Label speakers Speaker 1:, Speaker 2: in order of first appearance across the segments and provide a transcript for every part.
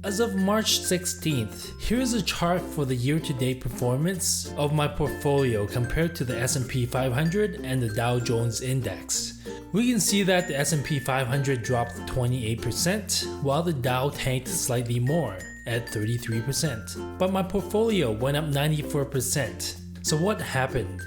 Speaker 1: As of March 16th, here's a chart for the year-to-date performance of my portfolio compared to the S&P 500 and the Dow Jones Index. We can see that the S&P 500 dropped 28%, while the Dow tanked slightly more at 33%. But my portfolio went up 94%. So what happened?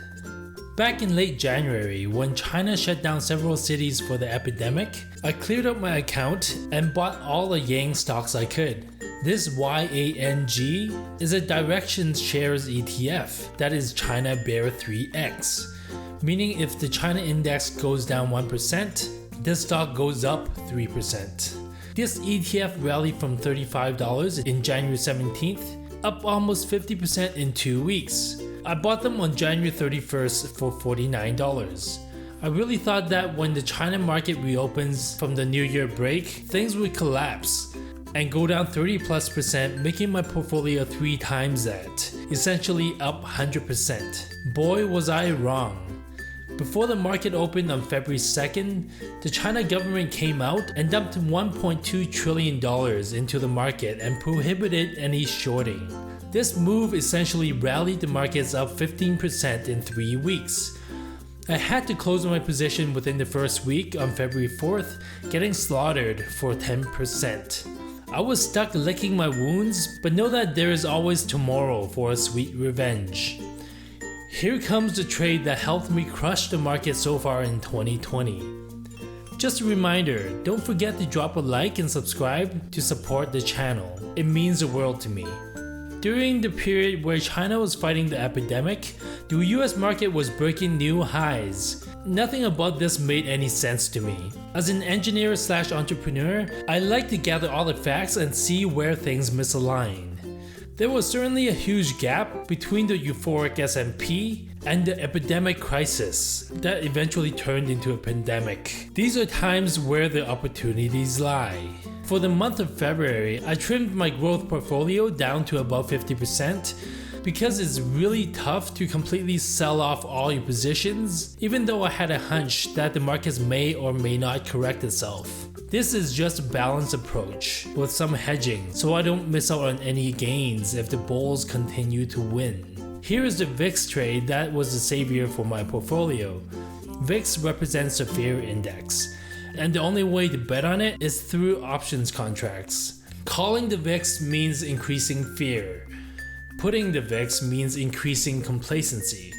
Speaker 1: Back in late January, when China shut down several cities for the epidemic, I cleared up my account and bought all the Yang stocks I could. This YANG is a directions shares ETF that is China Bear 3X, meaning if the China index goes down 1%, this stock goes up 3%. This ETF rallied from $35 in January 17th, up almost 50% in 2 weeks. I bought them on January 31st for $49. I really thought that when the China market reopens from the New Year break, things would collapse and go down 30+%, making my portfolio 3 times that, essentially up 100%. Boy, was I wrong. Before the market opened on February 2nd, the China government came out and dumped $1.2 trillion into the market and prohibited any shorting. This move essentially rallied the markets up 15% in 3 weeks. I had to close my position within the first week on February 4th, getting slaughtered for 10%. I was stuck licking my wounds, but know that there is always tomorrow for a sweet revenge. Here comes the trade that helped me crush the market so far in 2020. Just a reminder, don't forget to drop a like and subscribe to support the channel. It means the world to me. During the period where China was fighting the epidemic, the US market was breaking new highs. Nothing about this made any sense to me. As an engineer/entrepreneur, I like to gather all the facts and see where things misalign. There was certainly a huge gap between the euphoric S&P and the epidemic crisis that eventually turned into a pandemic. These are times where the opportunities lie. For the month of February, I trimmed my growth portfolio down to about 50% because it's really tough to completely sell off all your positions, even though I had a hunch that the markets may or may not correct itself. This is just a balanced approach with some hedging so I don't miss out on any gains if the bulls continue to win. Here is the VIX trade that was the savior for my portfolio. VIX represents the fear index, and the only way to bet on it is through options contracts. Calling the VIX means increasing fear. Putting the VIX means increasing complacency.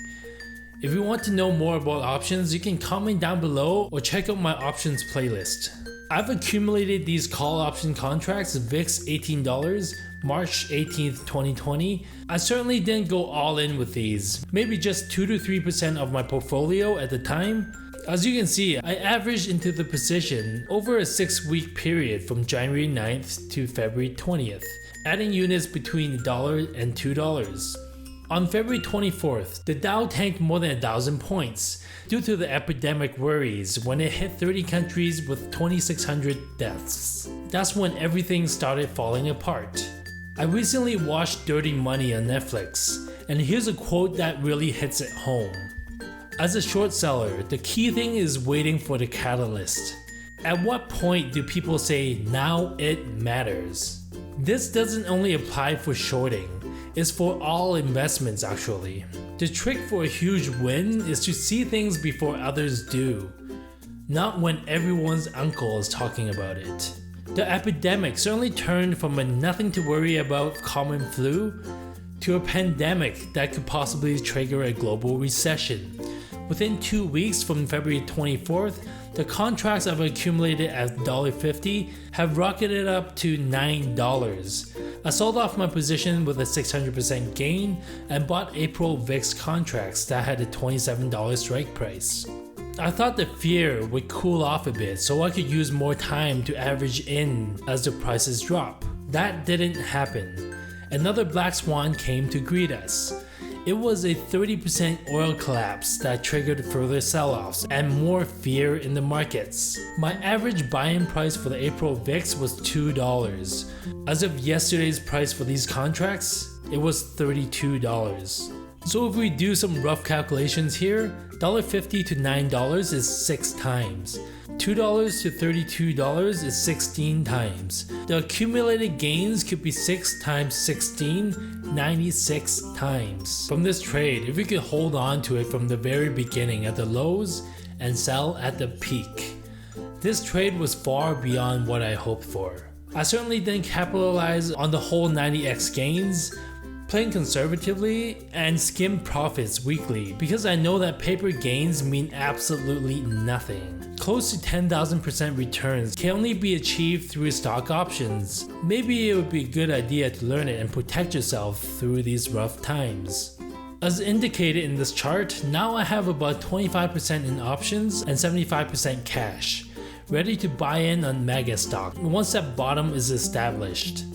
Speaker 1: If you want to know more about options, you can comment down below or check out my options playlist. I've accumulated these call option contracts, VIX $18, March 18th, 2020. I certainly didn't go all in with these, maybe just 2 to 3% of my portfolio at the time. As you can see, I averaged into the position over a 6-week period from January 9th to February 20th, adding units between $1 and $2. On February 24th, the Dow tanked more than 1,000 points due to the epidemic worries when it hit 30 countries with 2,600 deaths. That's when everything started falling apart. I recently watched Dirty Money on Netflix, and here's a quote that really hits it home. As a short seller, the key thing is waiting for the catalyst. At what point do people say, now it matters? This doesn't only apply for shorting, it's for all investments actually. The trick for a huge win is to see things before others do, not when everyone's uncle is talking about it. The epidemic certainly turned from a nothing to worry about common flu to a pandemic that could possibly trigger a global recession. Within 2 weeks from February 24th, the contracts I've accumulated at $1.50 have rocketed up to $9. I sold off my position with a 600% gain and bought April VIX contracts that had a $27 strike price. I thought the fear would cool off a bit so I could use more time to average in as the prices drop. That didn't happen. Another black swan came to greet us. It was a 30% oil collapse that triggered further sell-offs and more fear in the markets. My average buy-in price for the April VIX was $2. As of yesterday's price for these contracts, it was $32. So if we do some rough calculations here, $1.50 to $9 is 6 times. $2 to $32 is 16 times. The accumulated gains could be 6 times 16, 96 times. From this trade, if we could hold on to it from the very beginning at the lows and sell at the peak. This trade was far beyond what I hoped for. I certainly didn't capitalize on the whole 90x gains, playing conservatively and skim profits weekly because I know that paper gains mean absolutely nothing. Close to 10,000% returns can only be achieved through stock options. Maybe it would be a good idea to learn it and protect yourself through these rough times. As indicated in this chart, now I have about 25% in options and 75% cash, ready to buy in on MAGA stock once that bottom is established.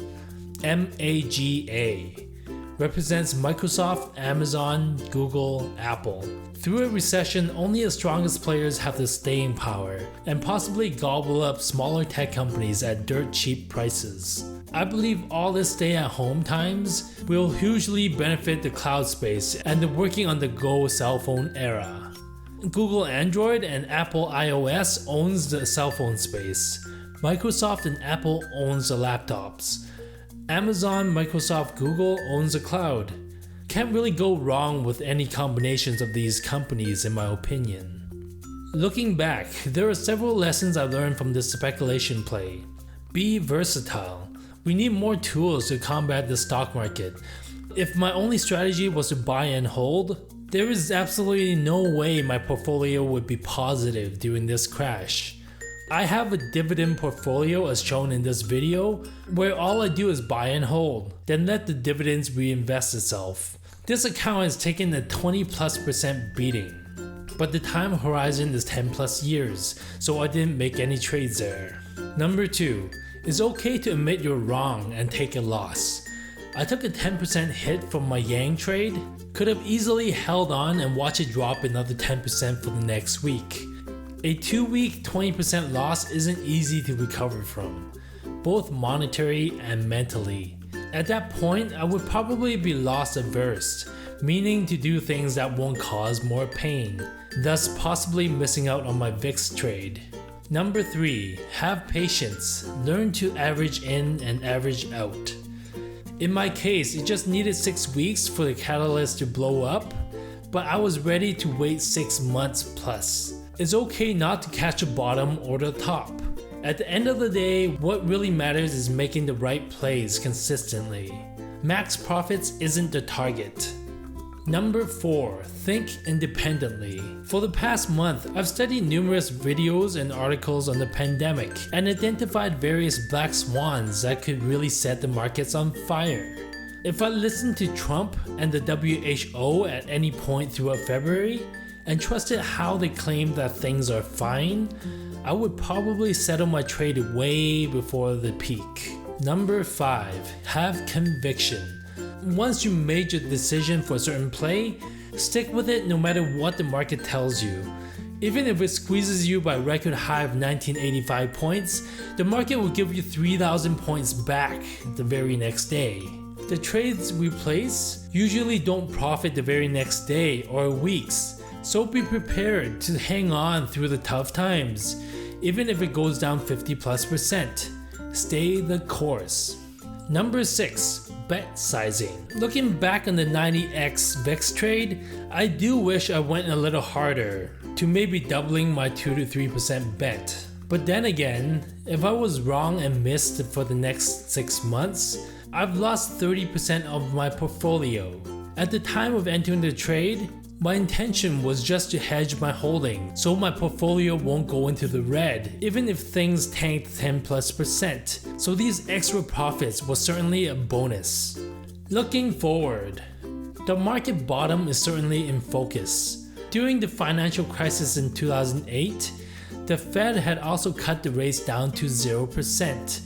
Speaker 1: MAGA represents Microsoft, Amazon, Google, Apple. Through a recession, only the strongest players have the staying power and possibly gobble up smaller tech companies at dirt cheap prices. I believe all this stay-at-home times will hugely benefit the cloud space and the working on the go cell phone era. Google Android and Apple iOS owns the cell phone space. Microsoft and Apple owns the laptops. Amazon, Microsoft, Google owns the cloud. Can't really go wrong with any combinations of these companies in my opinion. Looking back, there are several lessons I learned from this speculation play. Be versatile. We need more tools to combat the stock market. If my only strategy was to buy and hold, there is absolutely no way my portfolio would be positive during this crash. I have a dividend portfolio as shown in this video, where all I do is buy and hold, then let the dividends reinvest itself. This account has taken a 20+% beating, but the time horizon is 10+ years, so I didn't make any trades there. Number 2, it's okay to admit you're wrong and take a loss. I took a 10% hit from my Yang trade, could have easily held on and watched it drop another 10% for the next week. A 2-week 20% loss isn't easy to recover from, both monetary and mentally. At that point, I would probably be loss averse, meaning to do things that won't cause more pain, thus possibly missing out on my VIX trade. Number 3, have patience. Learn to average in and average out. In my case, it just needed 6 weeks for the catalyst to blow up, but I was ready to wait 6 months plus. It's okay not to catch a bottom or the top. At the end of the day, what really matters is making the right plays consistently. Max profits isn't the target. Number 4, think independently. For the past month, I've studied numerous videos and articles on the pandemic and identified various black swans that could really set the markets on fire. If I listened to Trump and the WHO at any point throughout February, and trusted how they claimed that things are fine, I would probably settle my trade way before the peak. Number 5, have conviction. Once you made your decision for a certain play, stick with it no matter what the market tells you. Even if it squeezes you by a record high of 1985 points, the market will give you 3,000 points back the very next day. The trades we place usually don't profit the very next day or weeks. So be prepared to hang on through the tough times, even if it goes down 50+%. Stay the course. Number 6, bet sizing. Looking back on the 90x VIX trade, I do wish I went a little harder, to maybe doubling my 2 to 3% bet. But then again, if I was wrong and missed for the next 6 months, I've lost 30% of my portfolio. At the time of entering the trade, my intention was just to hedge my holding so my portfolio won't go into the red even if things tanked 10+%, so these extra profits was certainly a bonus. Looking forward, the market bottom is certainly in focus. During the financial crisis in 2008, the Fed had also cut the rates down to 0%,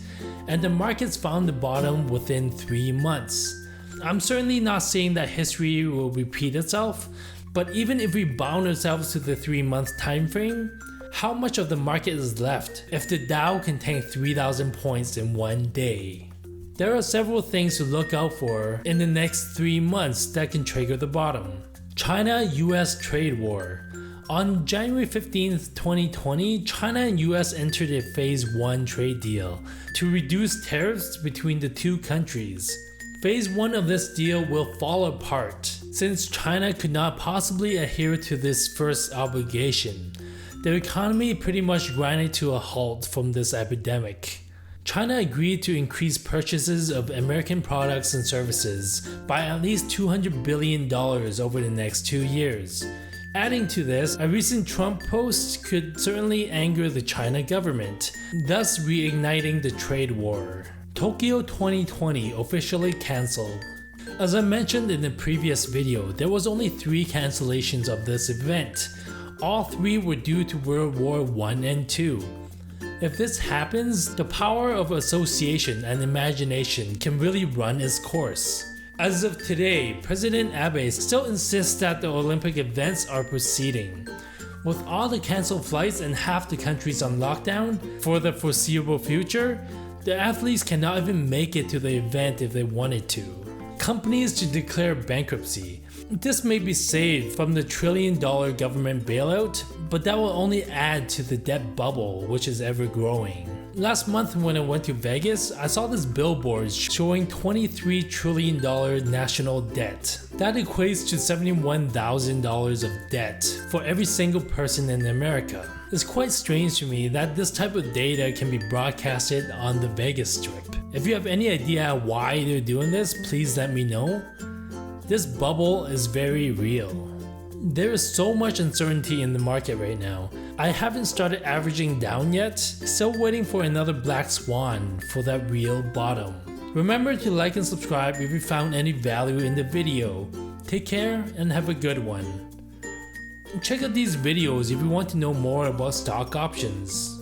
Speaker 1: and the markets found the bottom within 3 months. I'm certainly not saying that history will repeat itself, but even if we bound ourselves to the 3-month time frame, how much of the market is left if the Dow can tank 3,000 points in one day? There are several things to look out for in the next 3 months that can trigger the bottom. China-US trade war. On January 15th, 2020, China and US entered a Phase 1 trade deal to reduce tariffs between the two countries. Phase 1 of this deal will fall apart since China could not possibly adhere to this first obligation. Their economy pretty much grinded to a halt from this epidemic. China agreed to increase purchases of American products and services by at least $200 billion over the next 2 years. Adding to this, a recent Trump post could certainly anger the China government, thus reigniting the trade war. Tokyo 2020 officially cancelled. As I mentioned in the previous video, there was only 3 cancellations of this event. All 3 were due to World War I and II. If this happens, the power of association and imagination can really run its course. As of today, President Abe still insists that the Olympic events are proceeding. With all the cancelled flights and half the countries on lockdown for the foreseeable future, the athletes cannot even make it to the event if they wanted to. Companies should declare bankruptcy. This may be saved from the $1 trillion government bailout, but that will only add to the debt bubble, which is ever growing. Last month when I went to Vegas, I saw this billboard showing $23 trillion national debt. That equates to $71,000 of debt for every single person in America. It's quite strange to me that this type of data can be broadcasted on the Vegas Strip. If you have any idea why they're doing this, please let me know. This bubble is very real. There is so much uncertainty in the market right now. I haven't started averaging down yet, still waiting for another black swan for that real bottom. Remember to like and subscribe if you found any value in the video. Take care and have a good one. Check out these videos if you want to know more about stock options.